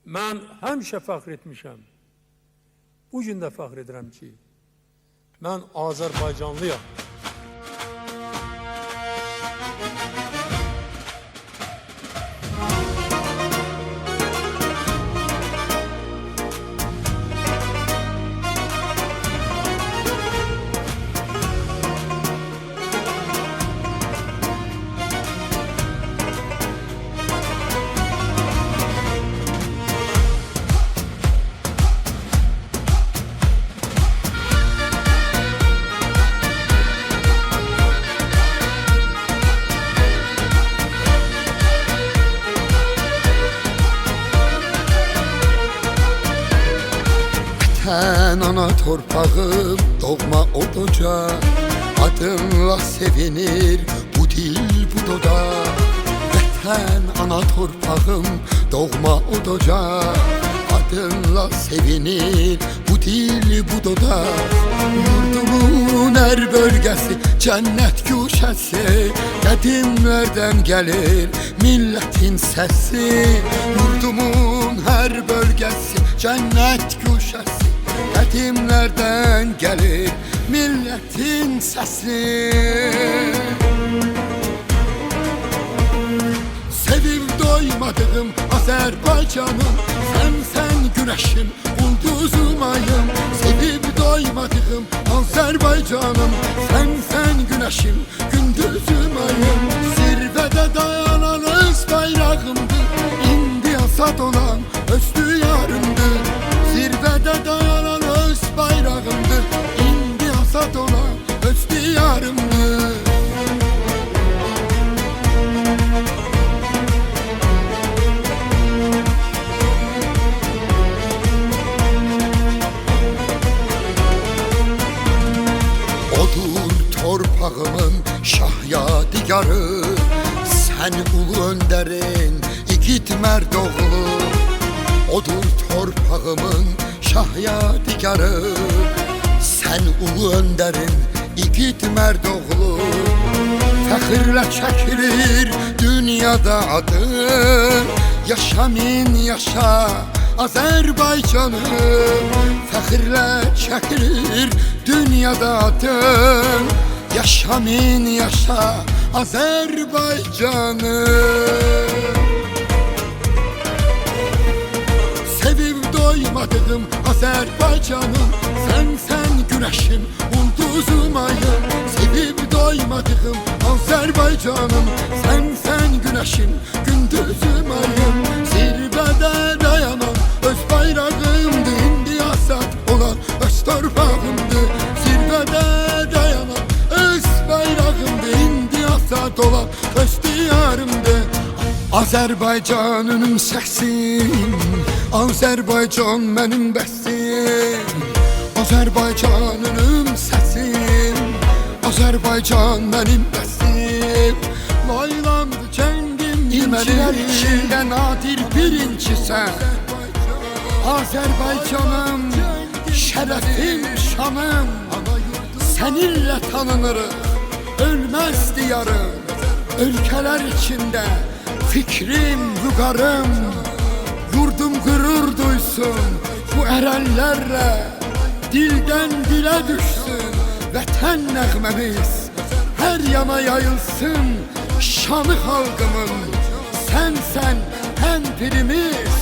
Mən həmişə fəxr etmişəm. Bugün də fəxr edirəm ki, mən Azərbaycanlıyam. Sen ana torpağım, doğma oduca, adınla sevinir bu dil bu doda. Vətən ana torpağım, doğma oduca, adınla sevinir bu dil bu doda. Yurdumun her bölgesi cennet güşəsi, qədimlərdən gəlir milletin sesi. Yurdumun her bölgesi cennet güşəsi, qədimlərdən gəlir milletin səsi. Sevib doymadığım Azərbaycanım, sən güneşim, ulduzum ayım. Sevib doymadığım Azərbaycanım, sən güneşim, gündüzüm ayım. Zirvədə dayanan öz bayrağımdır, indi azad olan öz diyarımdır. Zirvədə dayanan öz bayrağımdır, indi azad olan öz diyarımdır. Odur torpağımın şah yadigarı, sen ulu önderin igid mərd oğlu. Odur torpağımın şah yadigarı, sen ulu önderin igid mərd oğlu. Fəxirlə çəkilir dünyada adın, yaşa min yaşa Azərbaycanım. Fəxirlə çəkilir dünyada adın, yaşa min yaşa Azərbaycanım. Sevib doymadığım Azərbaycanım, sən güneşim, ulduzum ayım. Sevib doymadığım Azərbaycanım, sən güneşim, gündüzüm ayım. Zirvədə dayanan öz bayrağımdır, indi azad olan öz torpağımdır. Zirvədə dayanan öz bayrağımdır, indi azad olan öz diyarımdır. Azərbaycanın səsim, Azərbaycan mənim bəsim. Azərbaycanın səsim, Azərbaycan mənim bəsim. Laylandı cəngim, incilər içində nadir birincisən. Azərbaycanım, şərəfim, şanım, səninlə tanınırıq, ölməz diyarım. Ölkələr içində fikrim, vüqarım, yurdum qürur duysun bu ərəllərlə, dildən dilə düşsün vətən nəğməmiz, hər yana yayılsın şanı xalqımın. Sənsən həm pirimiz,